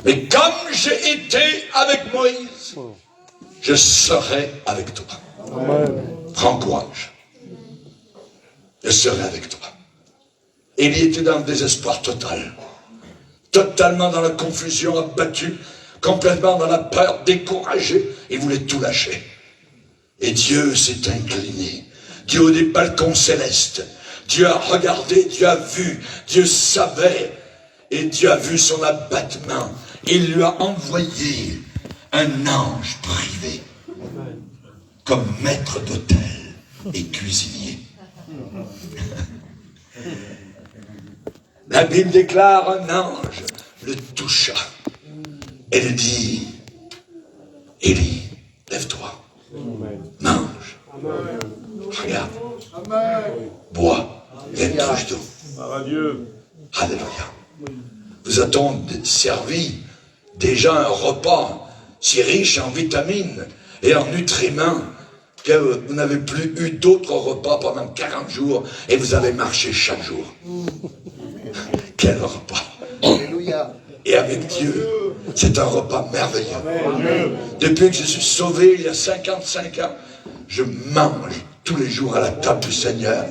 Mais comme j'ai été avec Moïse, je serai avec toi. Prends courage. Je serai avec toi. Il était dans le désespoir total. Totalement dans la confusion, abattu, complètement dans la peur, découragé. Il voulait tout lâcher. Et Dieu s'est incliné. Dieu au des balcons célestes. Dieu a regardé, Dieu a vu, Dieu savait. Et Dieu a vu son abattement. Il lui a envoyé un ange privé. Comme maître d'hôtel et cuisinier. La Bible déclare un ange le toucha. Et lui dit, Élie, lève-toi. Mange. Regarde. Bois. Il y a une cruche d'eau. Alléluia. Vous a-t-on servi déjà un repas si riche en vitamines et en nutriments que vous n'avez plus eu d'autres repas pendant 40 jours et vous avez marché chaque jour. Quel repas. Alléluia. Et avec Dieu, c'est un repas merveilleux. Depuis que je suis sauvé il y a 55 ans, je mange tous les jours à la table du Seigneur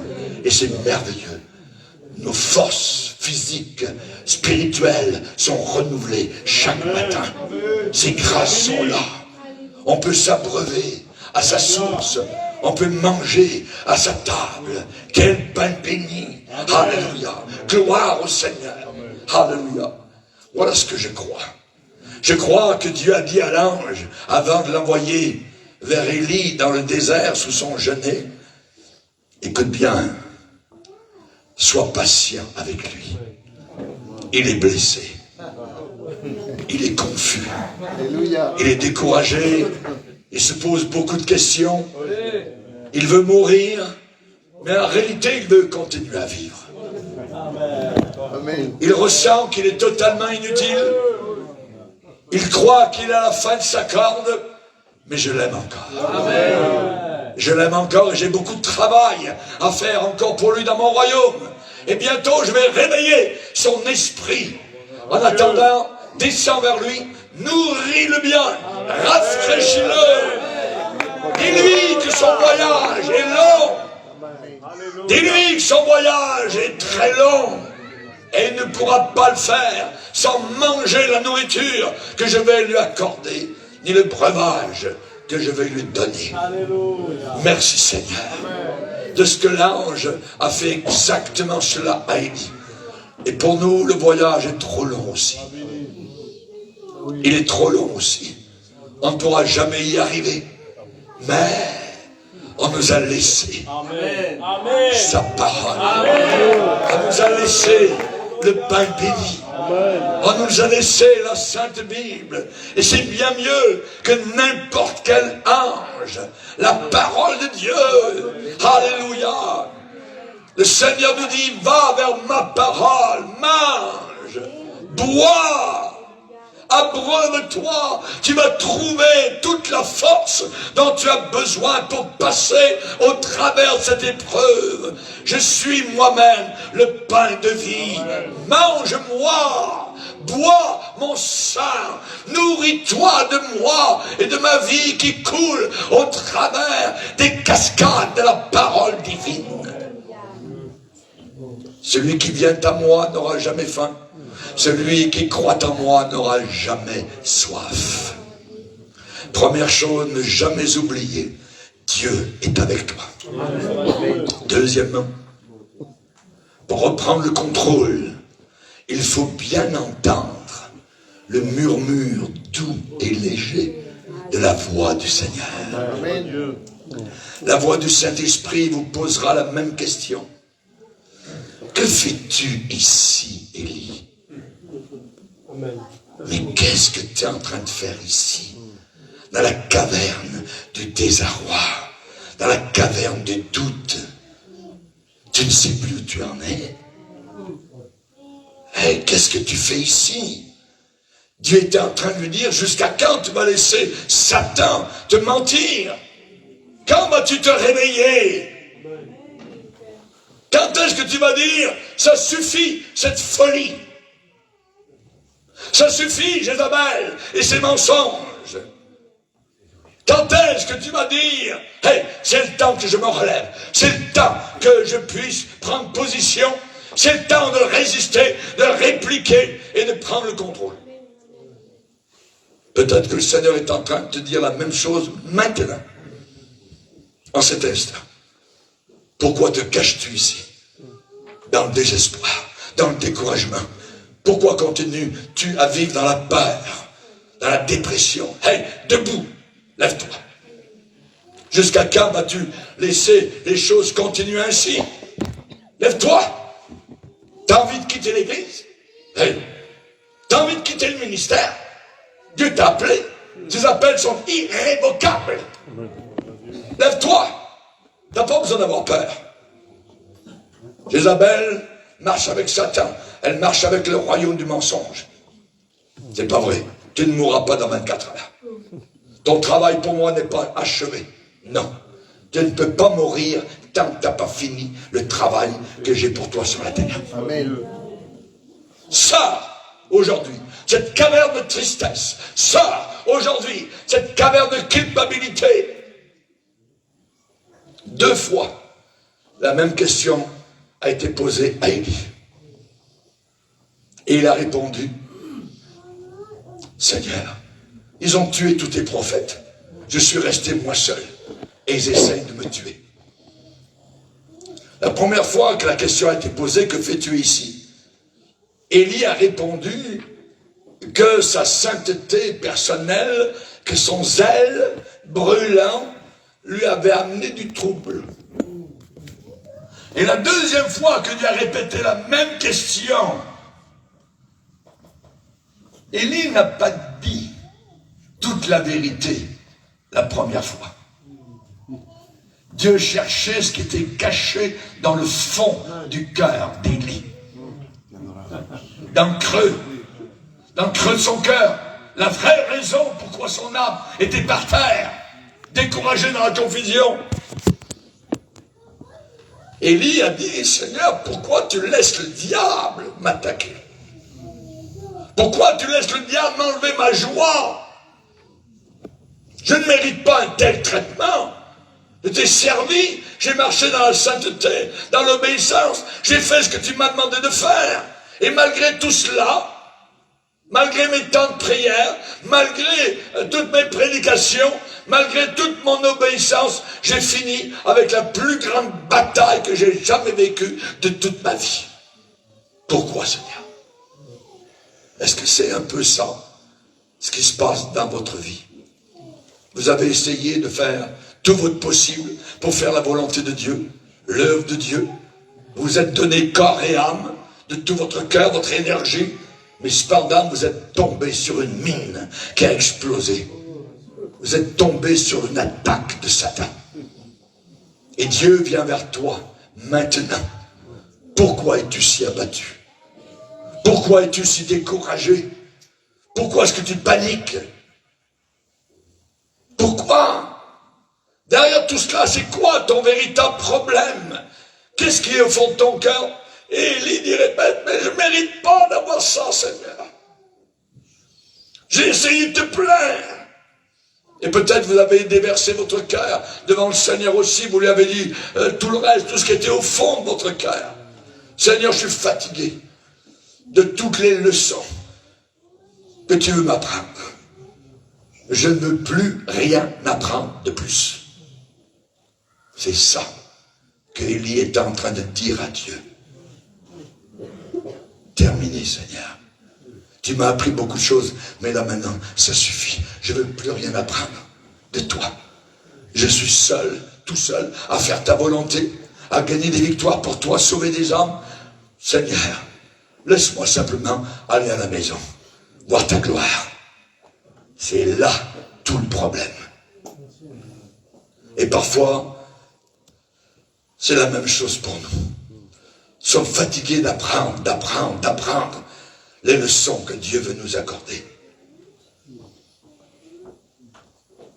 et c'est merveilleux. Nos forces physiques, spirituelles sont renouvelées chaque matin. Ces grâces sont là. On peut s'abreuver à sa source. On peut manger à sa table. Quel pain béni. Alléluia. Gloire au Seigneur. Alléluia. Voilà ce que je crois. Je crois que Dieu a dit à l'ange, avant de l'envoyer vers Élie dans le désert sous son genêt, écoute bien, sois patient avec lui. Il est blessé. Il est confus. Alléluia. Il est découragé. Il se pose beaucoup de questions. Il veut mourir. Mais en réalité, il veut continuer à vivre. Amen. Il ressent qu'il est totalement inutile. Il croit qu'il est à la fin de sa corde. Mais je l'aime encore. Amen. Je l'aime encore et j'ai beaucoup de travail à faire encore pour lui dans mon royaume. Et bientôt, je vais réveiller son esprit. En attendant, descends vers lui, nourris-le bien, rafraîchis-le. Dis-lui que son voyage est long. Dis-lui que son voyage est très long. Et il ne pourra pas le faire sans manger la nourriture que je vais lui accorder, ni le breuvage que je vais lui donner. Merci Seigneur de ce que l'ange a fait exactement cela à Élie. Et pour nous, le voyage est trop long aussi. Il est trop long aussi. On ne pourra jamais y arriver. Mais on nous a laissé sa parole. On nous a laissé le pain béni. On nous a laissé la Sainte Bible. Et c'est bien mieux que n'importe quel ange. La parole de Dieu. Alléluia. Le Seigneur nous dit, va vers ma parole, mange, bois, abreuve-toi, tu vas trouver toute la force dont tu as besoin pour passer au travers de cette épreuve. Je suis moi-même le pain de vie. Mange-moi, bois mon sang, nourris-toi de moi et de ma vie qui coule au travers des cascades de la parole divine. Celui qui vient à moi n'aura jamais faim. Celui qui croit en moi n'aura jamais soif. Première chose, ne jamais oublier, Dieu est avec toi. Deuxièmement, pour reprendre le contrôle, il faut bien entendre le murmure doux et léger de la voix du Seigneur. Amen. La voix du Saint-Esprit vous posera la même question. Que fais-tu ici, Élie? Mais qu'est-ce que tu es en train de faire ici? Dans la caverne du désarroi, dans la caverne du doute. Tu ne sais plus où tu en es. Hey, qu'est-ce que tu fais ici? Dieu était en train de lui dire, jusqu'à quand tu vas laisser Satan te mentir? Quand vas-tu te réveiller? Quand est-ce que tu vas dire, ça suffit, cette folie? Ça suffit, Jézabel, et ses mensonges. Quand est-ce que tu vas dire, hey, c'est le temps que je me relève, c'est le temps que je puisse prendre position, c'est le temps de résister, de répliquer et de prendre le contrôle. Peut-être que le Seigneur est en train de te dire la même chose maintenant, en cet instant. Pourquoi te caches-tu ici? Dans le désespoir, dans le découragement. Pourquoi continues-tu à vivre dans la peur, dans la dépression? Hey, debout, lève-toi. Jusqu'à quand vas-tu laisser les choses continuer ainsi? Lève-toi. T'as envie de quitter l'église? Hey, t'as envie de quitter le ministère? Dieu t'a appelé. Ces appels sont irrévocables. Lève-toi. T'as pas besoin d'avoir peur. Jézabel marche avec Satan. Elle marche avec le royaume du mensonge. C'est pas vrai. Tu ne mourras pas dans 24 heures. Ton travail pour moi n'est pas achevé. Non. Tu ne peux pas mourir tant que tu n'as pas fini le travail que j'ai pour toi sur la terre. Amen. Sors aujourd'hui cette caverne de tristesse. Sors aujourd'hui cette caverne de culpabilité. 2 fois, la même question a été posée à Élie. Et il a répondu, Seigneur, ils ont tué tous tes prophètes. Je suis resté moi seul. Et ils essayent de me tuer. La première fois que la question a été posée, que fais-tu ici? Élie a répondu que sa sainteté personnelle, que son zèle brûlant lui avait amené du trouble. Et la deuxième fois que Dieu a répété la même question, Élie n'a pas dit toute la vérité la première fois. Dieu cherchait ce qui était caché dans le fond du cœur d'Élie. Dans le creux de son cœur, la vraie raison pourquoi son âme était par terre, découragée dans la confusion. Élie a dit, Seigneur, pourquoi tu laisses le diable m'attaquer? Pourquoi tu laisses le diable m'enlever ma joie? Je ne mérite pas un tel traitement. Je t'ai servi, j'ai marché dans la sainteté, dans l'obéissance, j'ai fait ce que tu m'as demandé de faire. Et malgré tout cela, malgré mes temps de prière, malgré toutes mes prédications, malgré toute mon obéissance, j'ai fini avec la plus grande bataille que j'ai jamais vécue de toute ma vie. Pourquoi, Seigneur? Est-ce que c'est un peu ça, ce qui se passe dans votre vie? Vous avez essayé de faire tout votre possible pour faire la volonté de Dieu, l'œuvre de Dieu. Vous vous êtes donné corps et âme, de tout votre cœur, votre énergie, mais cependant vous êtes tombé sur une mine qui a explosé. Vous êtes tombé sur une attaque de Satan. Et Dieu vient vers toi maintenant. Pourquoi es-tu si abattu? Pourquoi es-tu si découragé? Pourquoi est-ce que tu paniques? Pourquoi? Derrière tout cela, c'est quoi ton véritable problème? Qu'est-ce qui est au fond de ton cœur? Et Élie dit, répète, mais je ne mérite pas d'avoir ça, Seigneur. J'ai essayé de te plaire. Et peut-être vous avez déversé votre cœur devant le Seigneur aussi. Vous lui avez dit tout le reste, tout ce qui était au fond de votre cœur. Seigneur, je suis fatigué de toutes les leçons que tu veux m'apprendre. Je ne veux plus rien apprendre de plus. C'est ça que Élie est en train de dire à Dieu. Terminé, Seigneur. Tu m'as appris beaucoup de choses, mais là maintenant, ça suffit. Je ne veux plus rien apprendre de toi. Je suis seul, tout seul, à faire ta volonté, à gagner des victoires pour toi, sauver des âmes. Seigneur, laisse-moi simplement aller à la maison, voir ta gloire. C'est là tout le problème. Et parfois, c'est la même chose pour nous. Nous sommes fatigués d'apprendre les leçons que Dieu veut nous accorder.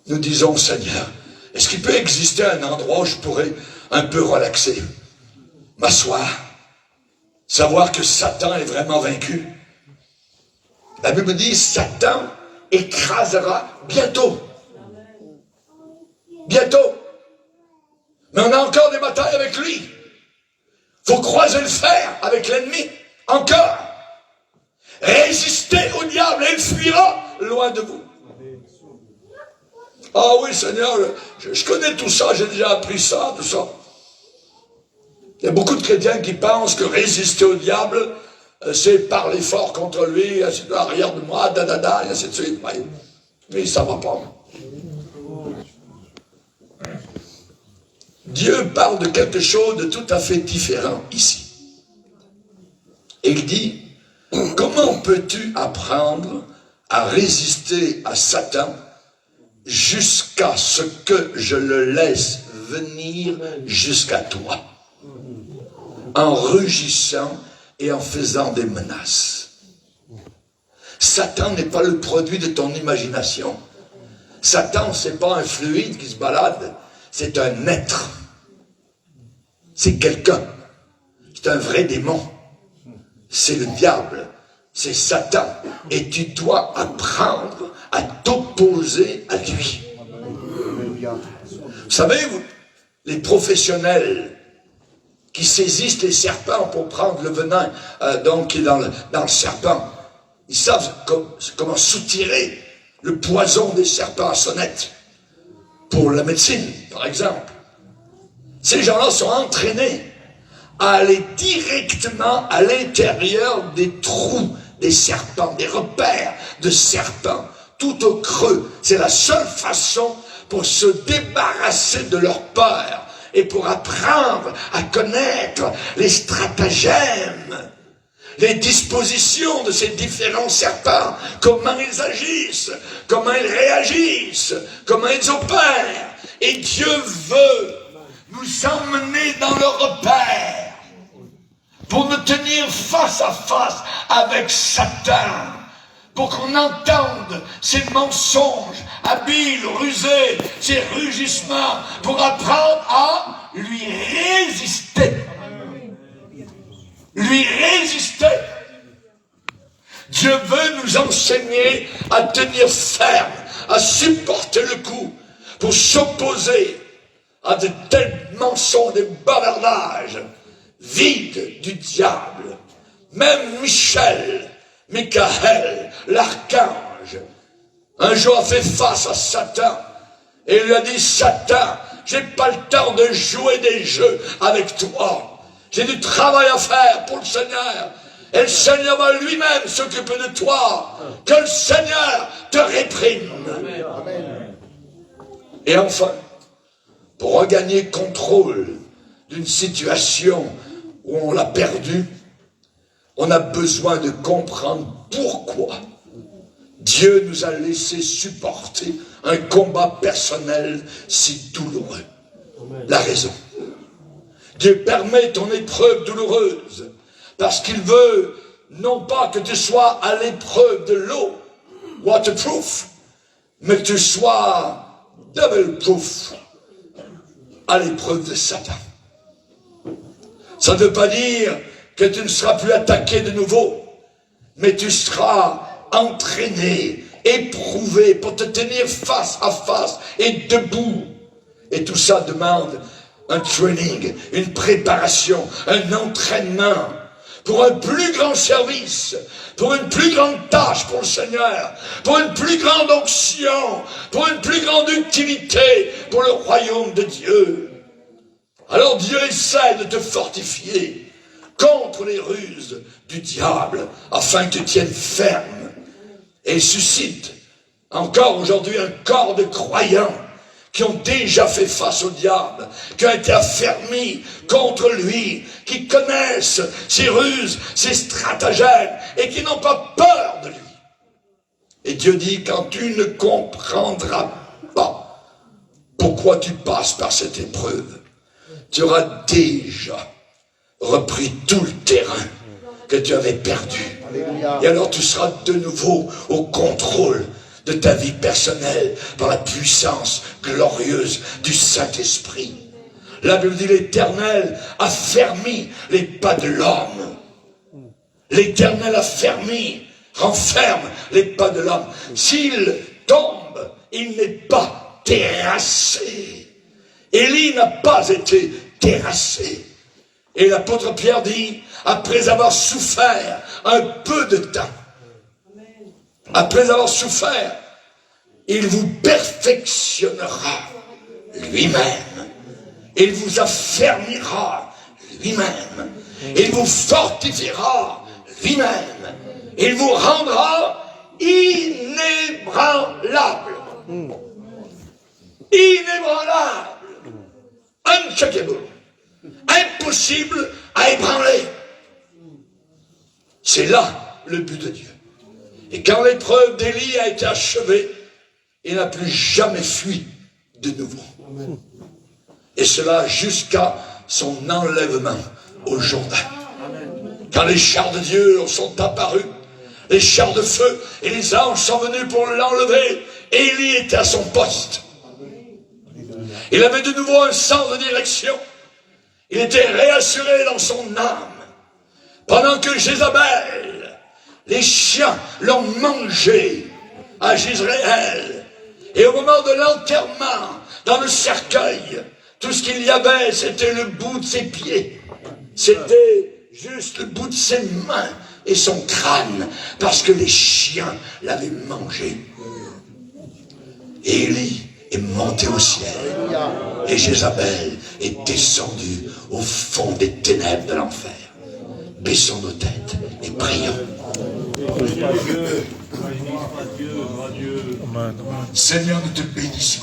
Nous disons, Seigneur, est-ce qu'il peut exister un endroit où je pourrais un peu relaxer, m'asseoir, savoir que Satan est vraiment vaincu? La Bible dit, Satan écrasera bientôt. Bientôt. Mais on a encore des batailles avec lui. Il faut croiser le fer avec l'ennemi. Encore. Résistez au diable et il fuira loin de vous. Ah oui, Seigneur, je connais tout ça, j'ai déjà appris ça, tout ça. Il y a beaucoup de chrétiens qui pensent que résister au diable, c'est parler fort contre lui, ainsi de arrière de moi, et ainsi de suite. Mais ça ne va pas. Dieu parle de quelque chose de tout à fait différent ici. Et il dit, comment peux-tu apprendre à résister à Satan jusqu'à ce que je le laisse venir jusqu'à toi, en rugissant et en faisant des menaces? Satan n'est pas le produit de ton imagination. Satan, ce n'est pas un fluide qui se balade, c'est un être. C'est quelqu'un. C'est un vrai démon. C'est le diable. C'est Satan. Et tu dois apprendre à t'opposer à lui. Vous savez, les professionnels qui saisissent les serpents pour prendre le venin donc qui est dans le serpent, ils savent comment soutirer le poison des serpents à sonnette pour la médecine, par exemple. Ces gens-là sont entraînés à aller directement à l'intérieur des trous des serpents, des repères de serpents, tout au creux. C'est la seule façon pour se débarrasser de leur peur et pour apprendre à connaître les stratagèmes, les dispositions de ces différents serpents, comment ils agissent, comment ils réagissent, comment ils opèrent. Et Dieu veut nous emmener dans le repère pour nous tenir face à face avec Satan, pour qu'on entende ses mensonges habiles, rusés, ses rugissements, pour apprendre à lui résister. Lui résister. Dieu veut nous enseigner à tenir ferme, à supporter le coup, pour s'opposer à de tels mensonges, des bavardages vides du diable. Même Michaël, l'archange, un jour a fait face à Satan et lui a dit, Satan, j'ai pas le temps de jouer des jeux avec toi. J'ai du travail à faire pour le Seigneur. Et le Seigneur va lui-même s'occuper de toi. Que le Seigneur te réprime. Amen. Et enfin, pour regagner contrôle d'une situation où on l'a perdue, on a besoin de comprendre pourquoi Dieu nous a laissé supporter un combat personnel si douloureux. La raison. Dieu permet ton épreuve douloureuse parce qu'il veut non pas que tu sois à l'épreuve de l'eau, waterproof, mais que tu sois double proof à l'épreuve de Satan. Ça ne veut pas dire que tu ne seras plus attaqué de nouveau, mais tu seras entraîné, éprouvé pour te tenir face à face et debout. Et tout ça demande un training, une préparation, un entraînement pour un plus grand service, pour une plus grande tâche pour le Seigneur, pour une plus grande onction, pour une plus grande utilité pour le royaume de Dieu. Alors Dieu essaie de te fortifier contre les ruses du diable, afin que tu tiennes ferme. Et il suscite encore aujourd'hui un corps de croyants qui ont déjà fait face au diable, qui ont été affermis contre lui, qui connaissent ses ruses, ses stratagèmes, et qui n'ont pas peur de lui. Et Dieu dit, quand tu ne comprendras pas pourquoi tu passes par cette épreuve, tu auras déjà repris tout le terrain que tu avais perdu. Alléluia. Et alors tu seras de nouveau au contrôle de ta vie personnelle par la puissance glorieuse du Saint-Esprit. La Bible dit, l'Éternel a fermé les pas de l'homme. L'Éternel a fermé, renferme les pas de l'homme. S'il tombe, il n'est pas terrassé. Élie n'a pas été terrassé. Et l'apôtre Pierre dit, après avoir souffert un peu de temps, après avoir souffert, il vous perfectionnera lui-même. Il vous affermira lui-même. Il vous fortifiera lui-même. Il vous rendra inébranlable. Inébranlable. Uncheckable. Impossible à ébranler. C'est là le but de Dieu. Et quand l'épreuve d'Élie a été achevée, il n'a plus jamais fui de nouveau. Et cela jusqu'à son enlèvement au Jourdain. Quand les chars de Dieu sont apparus, les chars de feu et les anges sont venus pour l'enlever, Élie était à son poste. Il avait de nouveau un sens de direction. Il était réassuré dans son âme. Pendant que Jézabel, les chiens l'ont mangé à Jezréel. Et au moment de l'enterrement, dans le cercueil, tout ce qu'il y avait, c'était le bout de ses pieds. C'était juste le bout de ses mains et son crâne, parce que les chiens l'avaient mangé. Et Élie est monté au ciel. Et Jézabel est descendue au fond des ténèbres de l'enfer. Baissons nos têtes et prions. Seigneur, nous te bénissons.